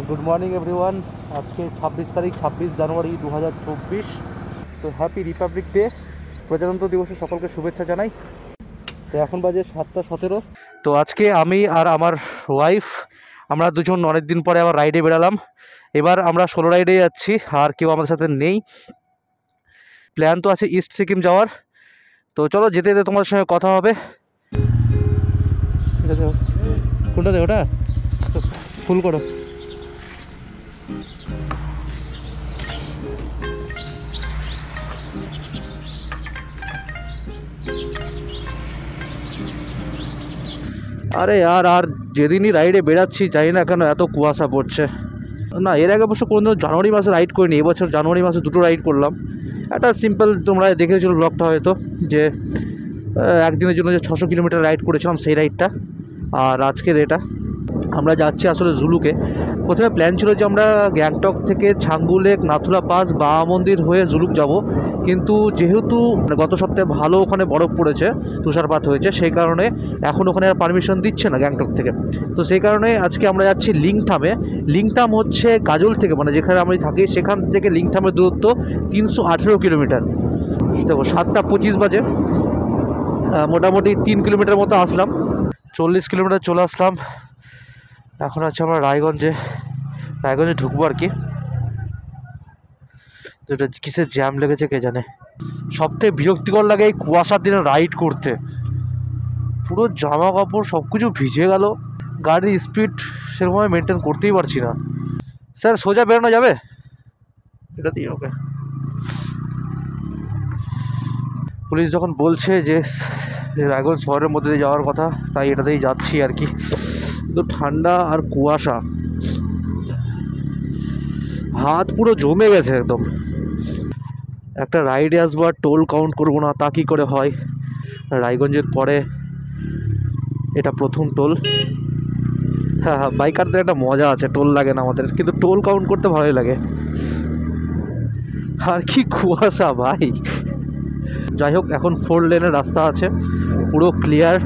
Good morning everyone. আজকে 26 তারিখ 26 জানুয়ারি 2024। তো হ্যাপি রিপাবলিক ডে, প্রজাতন্ত্র দিবসে সকলকে শুভেচ্ছা জানাই। তো এখন বাজে 7:17। তো আজকে আমি আর আমার ওয়াইফ আমরা দুজন অনেক দিন পরে আবার রাইডে বেরালাম। এবার আমরা সোলো রাইডে যাচ্ছি, আর কেউ আমাদের সাথে নেই। প্ল্যান তো আছে ইস্ট সিকিম যাওয়ার। তো চলো যেতে যেতে তোমাদের সঙ্গে কথা হবে। ঠিক আছে, কোনটা দে, ওটা ফুল করো। আরে আর যেদিনই রাইডে বেরাচ্ছি জানি না কেন এত কুয়াশা পড়ছে। না, এর আগে অবশ্য কোনো জানুয়ারি মাসে রাইড করিনি, এবছর জানুয়ারি মাসে দুটো রাইড করলাম। একটা সিম্পল, তোমরা দেখেছিল ব্লগটা হয়তো, যে একদিনের জন্য যে 600 কিলোমিটার রাইড করেছিলাম সেই রাইডটা। আর আজকের এটা আমরা যাচ্ছি আসলে জুলুকে। প্রথমে প্ল্যান ছিল যে আমরা গ্যাংটক থেকে ছাঙ্গু লেক, নাথুলা পাস, বাবা মন্দির হয়ে জুলুক যাব, কিন্তু যেহেতু গত সপ্তাহে ভালো ওখানে বরফ পড়েছে, তুষারপাত হয়েছে, সেই কারণে এখন ওখানে আর পারমিশন দিচ্ছে না গ্যাংটক থেকে। তো সেই কারণে আজকে আমরা যাচ্ছি লিংথামে। লিংথাম হচ্ছে গাজল থেকে, মানে যেখানে আমি থাকি সেখান থেকে লিংথামের দূরত্ব 318 কিলোমিটার। দেখো 7:25 বাজে, মোটামুটি 3 কিলোমিটার মতো আসলাম, 40 কিলোমিটার চলে আসলাম। এখন আছে আমরা রায়গঞ্জে ঢুকবো আর কি। যেটা কিসের জ্যাম লেগেছে কে জানে। সবথেকে বিরক্তিকর লাগে এই কুয়াশার দিনে রাইড করতে, পুরো জামা কাপড় সব কিছু ভিজে গেল, গাড়ির স্পিড সেরকমভাবে মেনটেন করতেই পারছি না। স্যার সোজা বেরোনো যাবে? এটা দিয়ে ওকে। পুলিশ যখন বলছে যে রায়গঞ্জ শহরের মধ্যে দিয়ে যাওয়ার কথা, তাই এটাতেই যাচ্ছি আর কি। কিন্তু ঠান্ডা আর কুয়াশা, হাত পুরো জমে গেছে একদম। একটা রাইডে আসবো আর টোল কাউন্ট করবো না, তা কী করে হয়? রায়গঞ্জের পরে এটা প্রথম টোল। হ্যাঁ, বাইকারদের একটা মজা আছে, টোল লাগে না আমাদের, কিন্তু টোল কাউন্ট করতে ভালোই লাগে। আর কি কুয়াশা ভাই! যাই হোক, এখন 4 লেনের রাস্তা আছে, পুরো ক্লিয়ার।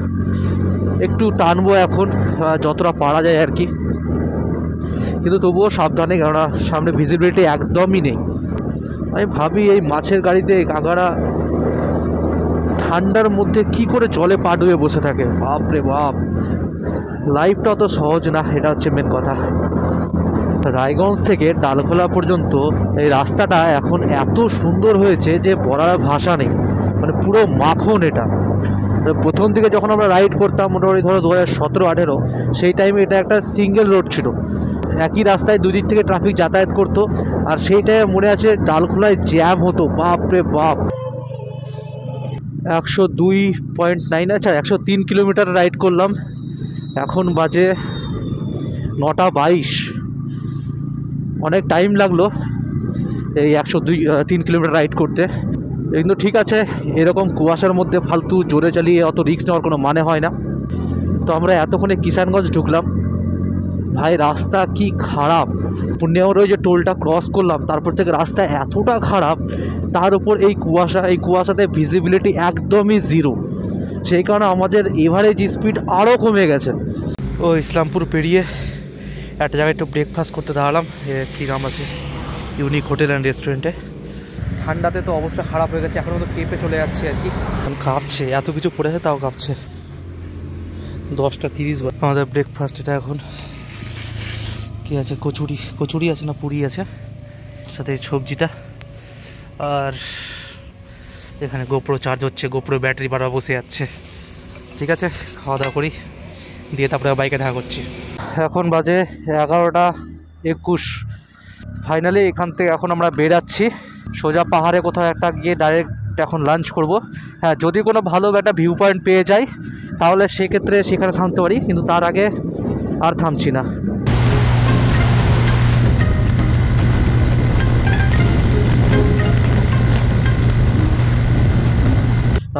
একটু টানবো এখন, যতটা পারা যায় আর কি, কিন্তু তবুও সাবধানে, কেননা সামনে ভিজিবিলিটি একদমই নেই। আমি ভাবি এই মাছের গাড়িতে কাকারা ঠান্ডার মধ্যে কি করে জলে পা ডুবে বসে থাকে। বাপ রে বাপ, লাইফটা অত সহজ না, এটা হচ্ছে মেন কথা। রায়গঞ্জ থেকে ডালখোলা পর্যন্ত এই রাস্তাটা এখন এত সুন্দর হয়েছে যে বলার ভাষা নেই, মানে পুরো মাখন এটা। প্রথম দিকে যখন আমরা রাইড করতাম, মোটামুটি ধরো 2017-18, সেই টাইমে এটা একটা সিঙ্গেল রোড ছিল, একই রাস্তায় দুদিক থেকে ট্রাফিক যাতায়াত করতো। আর সেই টাইমে মনে আছে ডালখোলায় জ্যাম হতো, বাপ রে বাপ। 102.9, আচ্ছা 103 কিলোমিটার রাইড করলাম। এখন বাজে 9:22। অনেক টাইম লাগলো এই 103 কিলোমিটার রাইড করতে, কিন্তু ঠিক আছে। এরকম কুয়াশার মধ্যে ফালতু জোরে চালিয়ে অত রিস্ক নেওয়ার কোনো মানে হয় না। তো আমরা এতক্ষণে কিষানগঞ্জ ঢুকলাম। ভাই রাস্তা কি খারাপ! পুণ্যাওর ওই যে টোলটা ক্রস করলাম, তারপর থেকে রাস্তা এতটা খারাপ, তার উপর এই কুয়াশাতে ভিজিবিলিটি একদমই জিরো। সেই কারণে আমাদের এভারেজ স্পিড আরও কমে গেছে। ও ইসলামপুর পেরিয়ে একটা জায়গায় একটু ব্রেকফাস্ট করতে দাঁড়ালাম, কী নাম আছে, ইউনিক হোটেল অ্যান্ড রেস্টুরেন্টে। ঠান্ডাতে তো অবস্থা খারাপ হয়ে গেছে, এখন তো কেঁপে চলে যাচ্ছে আর কি, এখন কাঁপছে, এত কিছু পড়েছে তাও কাঁপছে। 10:30 আমাদের ব্রেকফাস্ট এটা। এখন কি আছে, কচুরি আছে না পুরি আছে, সাথে সবজিটা। আর এখানে গোপ্রো চার্জ হচ্ছে, গোপ্রো ব্যাটারি বারবার বসে যাচ্ছে। ঠিক আছে, খাওয়া দাওয়া করি, দিয়ে তারপরে বাইকে দেখা করছি। এখন বাজে 11:21। ফাইনালি এখান থেকে এখন আমরা বেরাচ্ছি সোজা পাহাড়ে কোথাও একটা গিয়ে ডাইরেক্ট এখন লাঞ্চ করব। হ্যাঁ, যদি কোনো ভালো একটা ভিউ পয়েন্ট পেয়ে যাই তাহলে সেক্ষেত্রে সেখানে থামতে পারি, কিন্তু তার আগে আর থামছি না।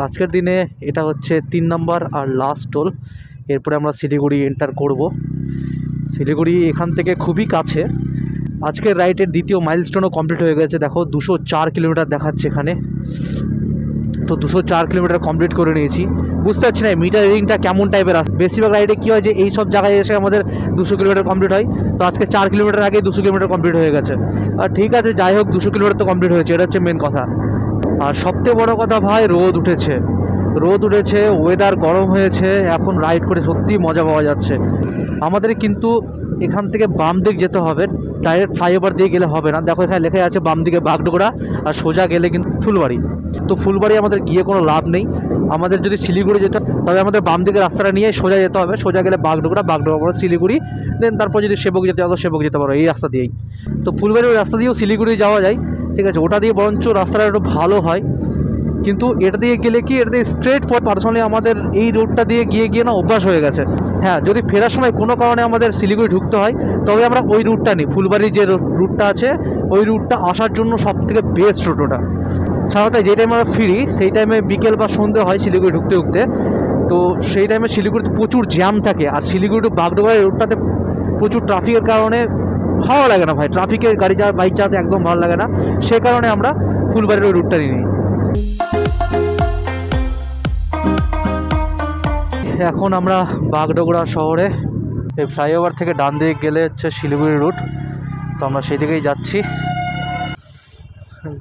আজকের দিনে এটা হচ্ছে 3 নম্বর আর লাস্ট টোল। এরপরে আমরা শিলিগুড়ি এন্টার করব। শিলিগুড়ি এখান থেকে খুবই কাছে। আজকের রাইডের দ্বিতীয় মাইলস্টোনও কমপ্লিট হয়ে গেছে। দেখো 204 কিলোমিটার দেখাচ্ছে এখানে। তো 204 কিলোমিটার কমপ্লিট করে নিয়েছি। বুঝতে পারছি না মিটার রিডিংটা কেমন টাইপের আসে। বেশিরভাগ রাইডে কী হয় যে এই সব জায়গায় এসে আমাদের 200 কিলোমিটার কমপ্লিট হয়, তো আজকে 4 কিলোমিটার আগে 200 কিলোমিটার কমপ্লিট হয়ে গেছে। আর ঠিক আছে, যাই হোক 200 কিলোমিটার তো কমপ্লিট হয়েছে, এটা হচ্ছে মেন কথা। আর সবথেকে বড় কথা ভাই, রোদ উঠেছে, ওয়েদার গরম হয়েছে, এখন রাইড করে সত্যি মজা পাওয়া যাচ্ছে। আমাদের কিন্তু এখান থেকে বাম দিক যেতে হবে, ডাইরেক্ট ফ্লাইওভার দিয়ে গেলে হবে না। দেখো এখানে লেখা আছে বাম দিকে বাগডোগরা, আর সোজা গেলে কিন্তু ফুলবাড়ি। তো ফুলবাড়ি আমাদের গিয়ে কোনো লাভ নেই। আমাদের যদি শিলিগুড়ি যেতে তবে আমাদের বাম দিকে রাস্তাটা নিয়ে সোজা যেতে হবে, সোজা গেলে বাগডোগরা পরে শিলিগুড়ি, দেন তারপর যদি সেবক যেতে হয় সেবক যেতে পারো এই রাস্তা দিয়েই। তো ফুলবাড়ির ওই রাস্তা দিয়েও শিলিগুড়ি যাওয়া যায়, ঠিক আছে, ওটা দিয়ে বরঞ্চ রাস্তাটা একটু ভালো হয়। কিন্তু এটা দিয়ে গেলে কি, এটা দিয়ে স্ট্রেট পথ, পার্সোনালি আমাদের এই রোডটা দিয়ে গিয়ে না অভ্যাস হয়ে গেছে। হ্যাঁ, যদি ফেরার সময় কোনো কারণে আমাদের শিলিগুড়ি ঢুকতে হয় তবে আমরা ওই রুটটা নিই, ফুলবাড়ির যে রুটটা আছে ওই রুটটা আসার জন্য সব থেকে বেস্ট রুট ওটা। সাধারণত যে টাইমে আমরা ফিরি সেই টাইমে বিকেল বা সন্ধ্যে হয় শিলিগুড়ি ঢুকতে, তো সেই টাইমে শিলিগুড়িতে প্রচুর জ্যাম থাকে। আর শিলিগুড়ি টু বাগডোগরা রুটটাতে প্রচুর ট্রাফিকের কারণে ভালো লাগে না ভাই, ট্রাফিকের গাড়ি বাইক চালাতে একদম ভালো লাগে না, সে কারণে আমরা ফুলবাড়ির ওই রুটটা নিই। এখন আমরা বাগডোগরা শহরে, এই ফ্লাইওভার থেকে ডান দিকে গেলে হচ্ছে শিলিগুড়ি রুট, তো আমরা সেই দিকেই যাচ্ছি।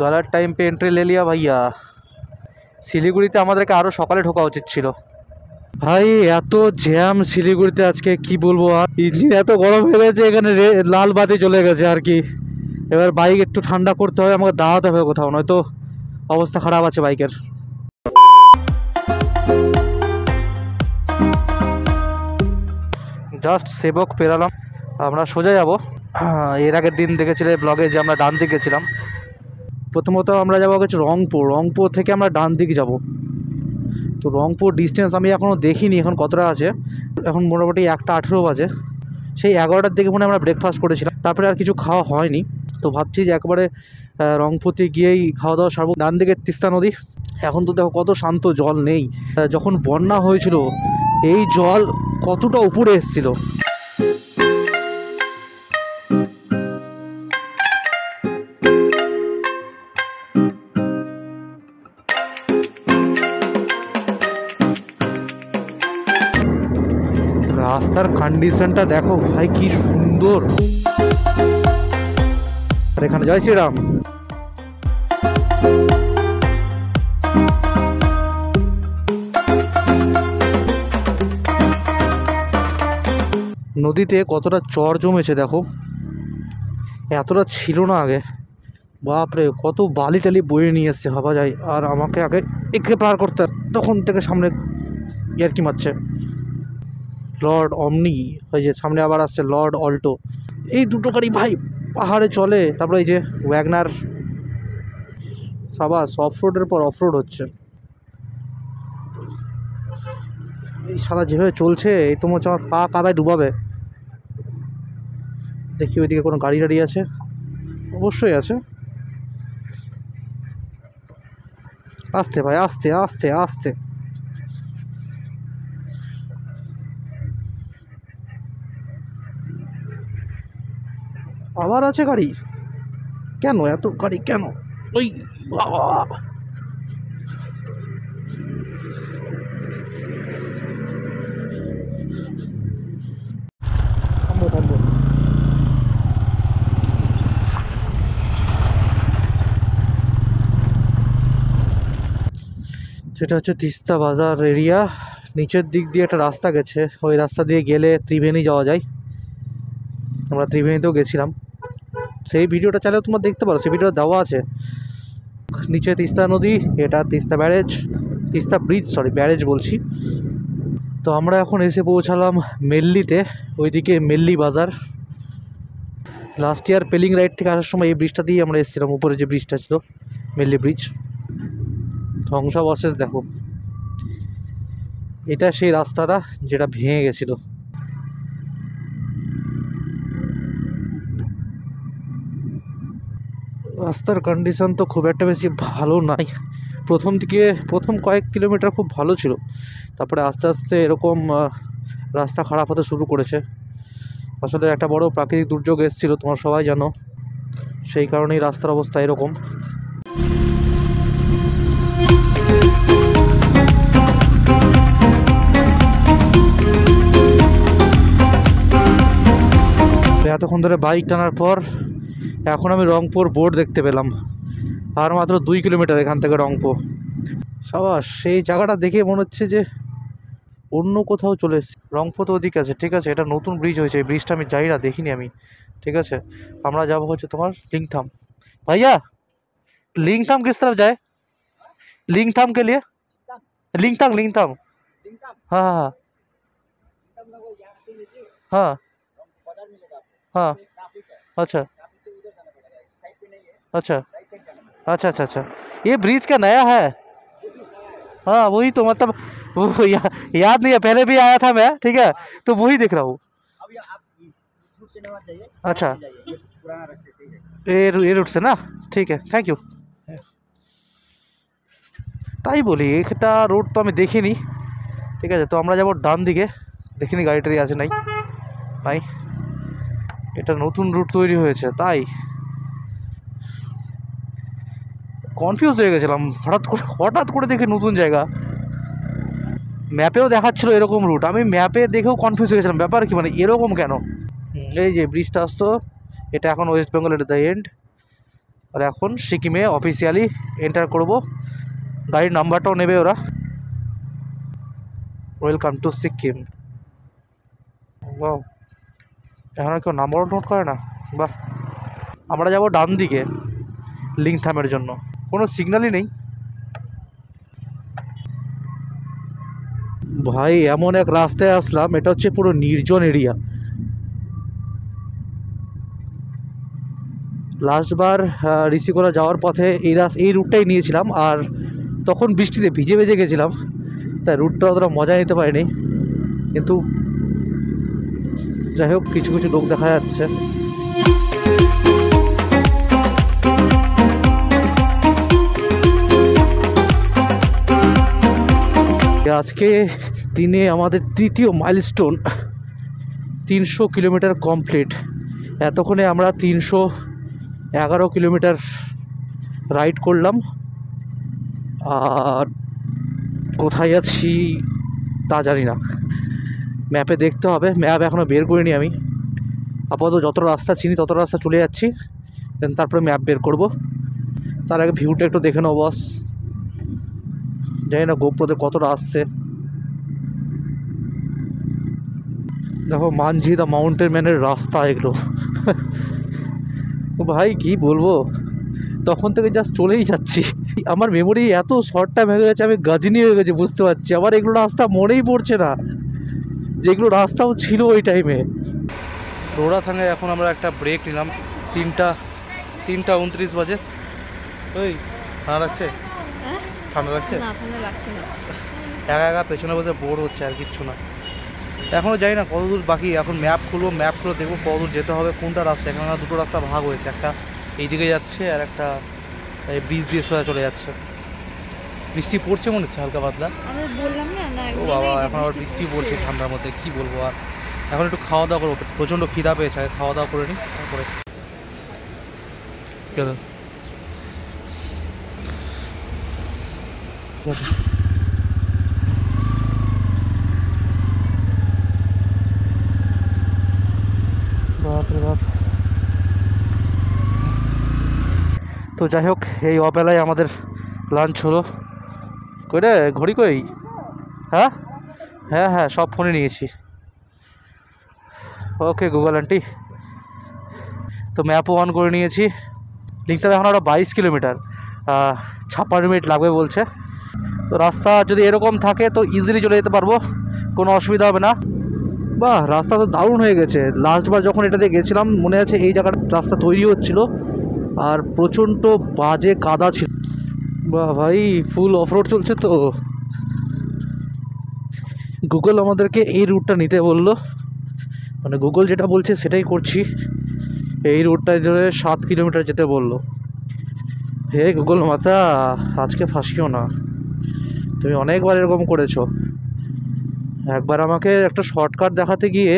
গলার টাইম পে এন্ট্রি লে লিয়া ভাইয়া। শিলিগুড়িতে আমাদেরকে আরও সকালে ঢোকা উচিত ছিল ভাই, এত জ্যাম শিলিগুড়িতে আজকে কি বলবো। আর ইঞ্জিন এত গরম হয়ে গেছে, এখানে লাল বাতি চলে গেছে আর কি। এবার বাইক একটু ঠান্ডা করতে হবে, আমাকে দাঁড়াতে হবে কোথাও, নয়তো অবস্থা খারাপ আছে বাইকের। জাস্ট সেবক পেরালাম, আমরা সোজা যাব। এর আগের দিন দেখেছিলে ব্লগে যে আমরা ডান দিক গেছিলাম। প্রথমত আমরা যাবো হচ্ছে রংপুর থেকে আমরা ডান দিক যাব। তো রংপুর ডিস্টেন্স আমি এখনও দেখিনি এখন কতটা আছে, এখন মোটামুটি 1:18 বাজে। সেই 11টার দিকে মনে আমরা ব্রেকফাস্ট করেছিলাম, তারপরে আর কিছু খাওয়া হয়নি। তো ভাবছি যে একবারে রংপুরতে গিয়েই খাওয়া দাওয়া সারবো। ডান দিকে তিস্তা নদী, এখন তো দেখো কত শান্ত, জল নেই। যখন বন্যা হয়েছিল এই জল কতটা উপরে এসেছিল। রাস্তার কন্ডিশনটা দেখো ভাই কি সুন্দর। আর এখানে জয় শ্রীরাম। নদীতে কতটা চর জমেছে দেখো, এতটা ছিল না আগে। বাপরে, কত বালি টালি বয়ে নিয়ে এসছে ভাবা যায়। আর আমাকে আগে একে পার করতে, তখন থেকে সামনে ইয়ার্কি মারছে লর্ড অমনি, ওই যে সামনে আবার আসছে লর্ড অল্টো। এই দুটো গাড়ি ভাই পাহাড়ে চলে। তারপরে এই যে ওয়াগনার, সাবাস, অফ রোডের পর অফ রোড হচ্ছে। এই সারা যেভাবে চলছে, এই তো মনে হচ্ছে আমার পা কাদায় ডুবাবে। দেখি ওইদিকে কোনো গাড়ি টাড়ি আছে, অবশ্যই আছে। আস্তে ভাই, আস্তে আস্তে আস্তে। আবার আছে গাড়ি, কেন এত গাড়ি কেন? ওই বাবা, থামবো থামবো। সেটা হচ্ছে তিস্তা বাজার এরিয়া। নিচের দিক দিয়ে একটা রাস্তা গেছে, ওই রাস্তা দিয়ে গেলে ত্রিবেণী যাওয়া যায়। আমরা ত্রিবেণীতেও গেছিলাম, সেই ভিডিওটা চাইলেও তোমরা দেখতে পারো, সেই ভিডিওটা দেওয়া আছে। নিচে তিস্তা নদী, এটা Teesta barrage, Teesta bridge, sorry barrage বলছি। তো আমরা এখন এসে পৌঁছালাম মেল্লিতে, ওইদিকে মেল্লি বাজার। লাস্ট ইয়ার পেলিং রাইড থেকে আসার সময় এই ব্রিজটা দিয়ে আমরা এসেছিলাম, উপরে যে ব্রিজটা ছিল মেল্লি ব্রিজ। ধ্বংসাবশেষ দেখো, এটা সেই রাস্তাটা যেটা ভেঙে গেছিল। রাস্তার কন্ডিশন তো খুব একটা বেশি ভালো নাই। প্রথম কয়েক কিলোমিটার খুব ভালো ছিল, তারপরে আস্তে আস্তে এরকম রাস্তা খারাপ হতে শুরু করেছে। আসলে একটা বড় প্রাকৃতিক দুর্যোগ এসেছিলো, তোমরা সবাই জানো, সেই কারণেই রাস্তার অবস্থা এরকম। এতক্ষণ ধরে বাইক টানার পর এখন আমি রংপুর বোর্ড দেখতে পেলাম। আর মাত্র 2 কিলোমিটার এখান থেকে রংপুর। সাবাস, সেই জায়গাটা দেখে মনে হচ্ছে যে অন্য কোথাও চলে এসেছি। রংপুর তো ওদিকে আছে, ঠিক আছে, এটা নতুন ব্রিজ হয়েছে, এই ব্রিজটা আমি যাই না, দেখিনি আমি। ঠিক আছে, আমরা যাবো হচ্ছে তোমার लिंगथाम। भैया लिंगथाम किस तरफ जाए? लिंगथाम के लिए लिंगथाम लिंगथाम। हाँ हाँ हाँ हाँ। अच्छा अच्छा अच्छा अच्छा अच्छा। ये ब्रिज क्या नया है? हाँ वही तो, मतलब वो याद नहीं है, पहले भी आया था मैं, ठीक है, तो वही देख रहा हूँ। अच्छा, ये रूट से ना, ठीक है, थैंक यू। তাই বলি, একটা রোড তো আমি দেখিনি। ঠিক আছে, তো আমরা যাবো ডান দিকে, দেখিনি গাড়ি টাড়ি আছে নাই নাই। এটা নতুন রুট তৈরি হয়েছে, তাই কনফিউজ হয়ে গেছিলাম। হঠাৎ করে দেখি নতুন জায়গা, ম্যাপেও দেখাচ্ছিল এরকম রুট, আমি ম্যাপে দেখেও কনফিউজ হয়ে গেছিলাম, ব্যাপার কি, মানে এরকম কেন। এই যে ব্রিজটা আসতো, এটা এখন ওয়েস্ট বেঙ্গলের দ্য এন্ড। আর এখন সিকিমে অফিসিয়ালি এন্টার করব। গাড়ির নাম্বারটাও নেবে ওরা। Welcome to Sikkim. বাহ, এখন কেউ নাম্বারও নোট করে না, বাহ। আমরা যাব ডান দিকে লিংথামের জন্য, কোনো সিগন্যালই নেই ভাই। এমন এক রাস্তায় আসলাম, এটা হচ্ছে পুরো নির্জন এরিয়া। লাস্টবার ঋষিকোলা যাওয়ার পথে এই রুটটাই নিয়েছিলাম, আর তখন বৃষ্টিতে ভিজে ভিজে গেছিলাম, তাই রুটটা অতটা মজা নিতে পারিনি। কিন্তু যাই হোক, কিছু কিছু লোক দেখা যাচ্ছে। আজকে দিনে আমাদের তৃতীয় মাইলস্টোন, 300 কিলোমিটার কমপ্লিট। এতক্ষণে আমরা 311 কিলোমিটার রাইড করলাম। আর কোথায় আছি তা জানি না, ম্যাপে দেখতে হবে, ম্যাপ এখনও বের করিনি আমি। আপাতত যত রাস্তা চিনি তত রাস্তা চলে যাচ্ছি, তারপরে ম্যাপ বের করব। তার আগে ভিউটা একটু দেখে নাও বস, জানি না গোপ্রোতে কতটা আসছে। দেখো, মানঝি দ্য মাউন্টেন ম্যানের রাস্তা এগুলো। ভাই কি বলবো, তখন থেকে জাস্ট চলেই যাচ্ছি। আমার মেমোরি এত শর্ট টাইম হয়ে গেছে, আমি গাজিনি হয়ে গেছি, বুঝতে পারছি। আমার এগুলো রাস্তা মনেই পড়ছে না, যেগুলো রাস্তাও ছিল ওই টাইমে। রোড়াথাঙ্গায় এখন আমরা একটা ব্রেক নিলাম, 3:29 বাজে। ওই ঠান্ডা লাগছে? ঠান্ডা লাগছে? একা একা পেছনে বসে বোর হচ্ছে, আর কিচ্ছু না। এখনও যাই না কত দূর বাকি, এখন ম্যাপ খুলবো, ম্যাপ খুলে দেখবো কত দূর যেতে হবে, কোনটা রাস্তা। এখানে দুটো রাস্তা ভাগ হয়েছে, একটা এইদিকে যাচ্ছে আর একটা এই ব্রিজ দিয়ে সোজা চলে যাচ্ছে। বৃষ্টি পড়ছে মনে হচ্ছে হালকা পাতলা, ও বাবা, এখন আবার বৃষ্টি পড়ছে ঠান্ডার মধ্যে, কি বলবো। আর এখন একটু খাওয়া দাওয়া করবো, প্রচণ্ড খিদা পেয়েছে, আগে খাওয়া দাওয়া করে নিই তারপরে। বাপরে বাপ। তো যাই হোক, এই অবেলায় আমাদের লাঞ্চ হলো। কই রে ঘড়ি কই? হ্যাঁ হ্যাঁ হ্যাঁ, সব ফোনে নিয়েছি। Okay Google aunty. তো ম্যাপও অন করে নিয়েছি। লিখতে হবে এখন আরও 22 কিলোমিটার, 56 মিনিট লাগবে বলছে। তো রাস্তা যদি এরকম থাকে তো ইজিলি চলে যেতে পারবো, কোনো অসুবিধা হবে না। বাহ, রাস্তা তো দারুণ হয়ে গেছে। লাস্টবার যখন এটাতে গেছিলাম মনে আছে, এই জায়গাটা রাস্তা তৈরি হচ্ছিল আর প্রচণ্ড বাজে কাদা ছিল। বাহ ভাই, ফুল অফরোড চলছে তো। গুগল আমাদেরকে এই রুটটা নিতে বললো, মানে গুগল যেটা বলছে সেটাই করছি। এই রুটটায় ধরে 7 কিলোমিটার যেতে বললো। হে গুগল মাতা, আজকে ফাঁসিও না, তুমি অনেকবার এরকম করেছো। একবার আমাকে একটা শর্টকাট দেখাতে গিয়ে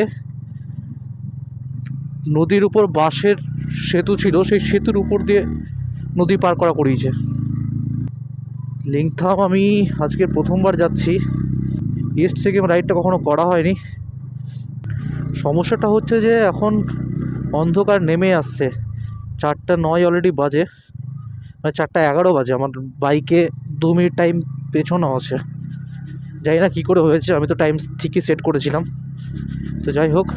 নদীর উপর বাঁশের সেতু ছিল, সেই সেতুর উপর দিয়ে নদী পার করা করিয়েছে। লিংথাম আমি আজকে প্রথমবার যাচ্ছি, ইস্ট সিকিম রাইডটা কখনো করা হয়নি। সমস্যাটা হচ্ছে যে এখন অন্ধকার নেমে আসছে, 4:09 অলরেডি বাজে, মানে 4:11 বাজে। আমার বাইকে 2 মিনিট টাইম পেছনও আছে, জানি না কী করে হয়েছে, আমি তো টাইম ঠিকই সেট করেছিলাম। তো যাই হোক,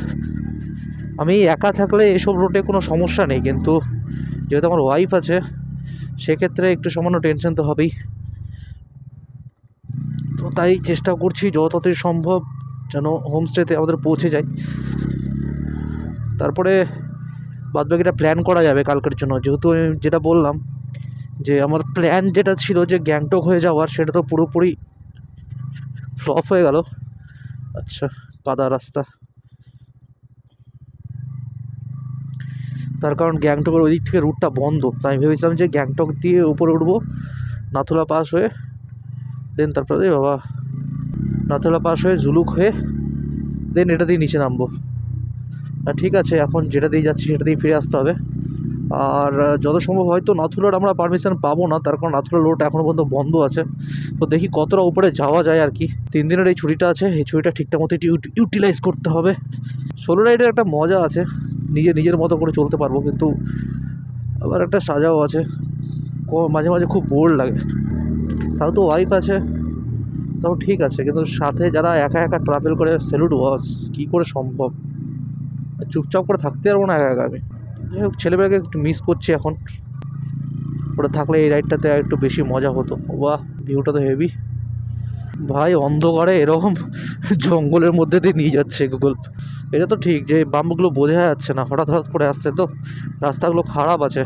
আমি একা থাকলে এসব রুটে কোনো সমস্যা নেই, কিন্তু যেহেতু আমার ওয়াইফ আছে সেক্ষেত্রে একটু সামান্য টেনশন তো হবেই। তো তাই চেষ্টা করছি যত তাড়াতাড়ি সম্ভব যেন হোমস্টেতে আমাদের পৌঁছে যায়, তারপরে বাদবাকিটা প্ল্যান করা যাবে কালকের জন্য। যেহেতু আমি যেটা বললাম যে আমার প্ল্যান যেটা ছিল যে গ্যাংটক হয়ে যাওয়ার, সেটা তো পুরোপুরি ফ্লপ হয়ে গেল। আচ্ছা, কাদা রাস্তা, তার কারণ গ্যাংটকের ওই দিক থেকে রুটটা বন্ধ। তাই আমি ভেবেছিলাম যে গ্যাংটক দিয়ে উপরে উঠবো, নাথুলা পাস হয়ে, দেন তারপরে বাবা নাথুলা পাস হয়ে জুলুক হয়ে দেন এটা দিয়ে নিচে নামবো। ঠিক আছে, এখন যেটা দিয়ে যাচ্ছি সেটা দিয়ে ফিরে আসতে হবে। আর যত সম্ভব হয়তো নাথুলার আমরা পারমিশন পাবো না, তার কারণ নাথুলা রোড এখনও পর্যন্ত বন্ধ আছে। তো দেখি কতটা উপরে যাওয়া যায় আর কি। 3 দিনের এই ছুটিটা আছে, এই ছুটিটা ঠিকঠাক মতো ইউটিলাইজ করতে হবে। সোলো রাইডের একটা মজা আছে, নিজের মতো করে চলতে পারবো, কিন্তু আবার একটা সাজাও আছে, মাঝে মাঝে খুব বোর লাগে। তাও তো ওয়াইফ আছে, তাও ঠিক আছে, কিন্তু সাথে যারা একা একা ট্রাভেল করে স্যালুট বস, কী করে সম্ভব? চুপচাপ করে থাকতে পারবো না একা একা আমি। যাই হোক, ছেলেমেয়েকে একটু মিস করছি এখন, ওটা থাকলে এই রাইডটাতে একটু বেশি মজা হতো। বাহ, ভিউটা তো হেভি ভাই, অন্ধকারে এরকম জঙ্গলের মধ্যে দিয়ে নিয়ে যাচ্ছে গুগল। এটা তো ঠিক যে বাম্বুগুলো বোঝা যাচ্ছে না, হঠাৎ করে আসছে, তো রাস্তাগুলো খারাপ আছে,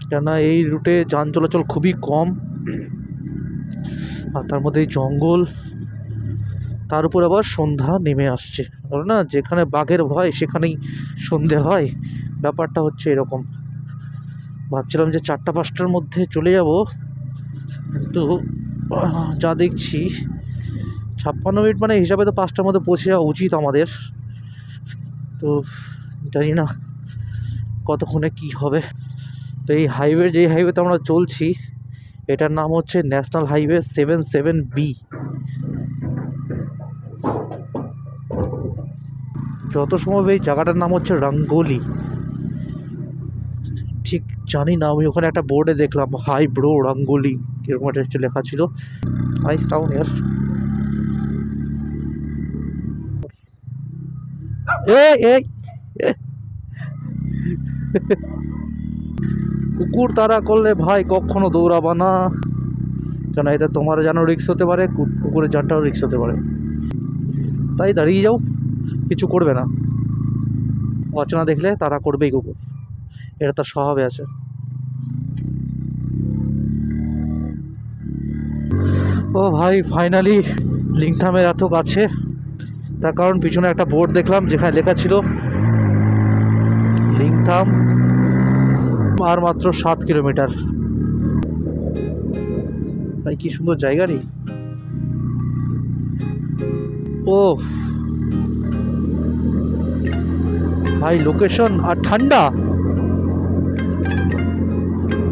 কেননা এই রুটে যান চলাচল খুবই কম, আর তার মধ্যে এই জঙ্গল, তার উপর আবার সন্ধ্যা নেমে আসছে। বলো না, যেখানে বাঘের ভয় সেখানেই সন্ধে হয়, ব্যাপারটা হচ্ছে এরকম। ভাবছিলাম যে 4টা-5টার মধ্যে চলে যাব, কিন্তু যা দেখছি 56 মিনিট মানে হিসাবে তো 5টার মধ্যে পৌঁছে যাওয়া উচিত আমাদের। তো জানি না কতক্ষণে কি হবে। তো এই হাইওয়ে, যেই হাইওয়েতে আমরা চলছি, এটার নাম হচ্ছে ন্যাশনাল হাইওয়ে 77B। যত সম্ভব এই জায়গাটার নাম হচ্ছে রঙ্গোলি, ঠিক জানি না, আমি ওখানে একটা বোর্ডে দেখলাম হাই ব্রো রঙ্গোলি এরকম একটা লেখা ছিল। নাইস টাউন ইয়ার। কুকুর তাড়া করলে ভাই কখনো দৌড়াবা না, কেন এতে তোমার যেন রিস্ক হতে পারে, কুকুরের জানটাও রিস্ক হতে পারে। তাই দাঁড়িয়ে যাও, কিছু করবে না। অচেনা দেখলে তারা করবেই কুকুর, এটা তার স্বভাবে আছে। ও ভাই, ফাইনালি লিংথামের এত কাছে, তার কারণ পিছনে একটা বোর্ড দেখলাম যেখানে লেখা ছিল লিংথাম আর মাত্র 7 কিলোমিটার। ভাই কি সুন্দর জায়গা রে। ও ভাই, লোকেশন আর ঠান্ডা,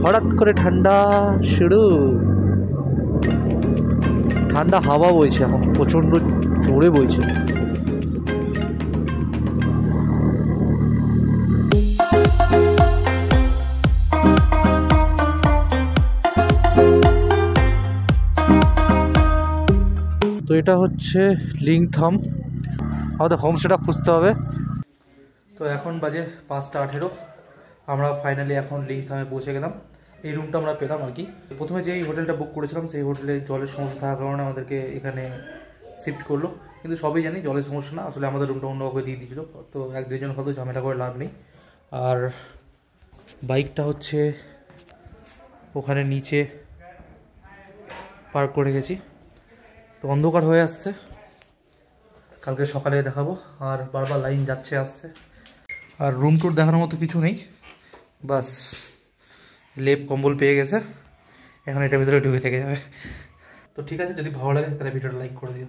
হঠাৎ করে ঠান্ডা শুরু, ঠান্ডা হাওয়া বইছে, এখন প্রচণ্ড জোরে বইছে। তো এটা হচ্ছে লিংথাম, আমাদের হোমস্টেটা খুঁজতে হবে। তো এখন বাজে 5টা 18, আমরা ফাইনালি এখন লিংথামে পৌঁছে গেলাম। এই রুমটা আমরা পেলাম আর কি। প্রথমে যেই হোটেলটা বুক করেছিলাম সেই হোটেলে জলের সমস্যা থাকার কারণে আমাদেরকে এখানে শিফট করলো, কিন্তু সবই জানি জলের সমস্যা না, আসলে আমাদের রুমটা অন্যভাবে দিয়ে দিয়েছিলো। তো 1-2 জন হয়তো ঝামেলা করে লাভ নেই। আর বাইকটা হচ্ছে ওখানে নিচে পার্ক করে গেছি। তো অন্ধকার হয়ে আসছে, কালকে সকালে দেখাবো। আর বারবার লাইন যাচ্ছে আসছে, আর রুম টুর দেখানোর মতো কিছু নেই, বাস লেপ কম্বল পেয়ে গেছে, এখন এটার ভিতরে ঢুকে থেকে যাবে। তো ঠিক আছে, যদি ভালো লাগে তাহলে ভিডিওটা লাইক করে দিও।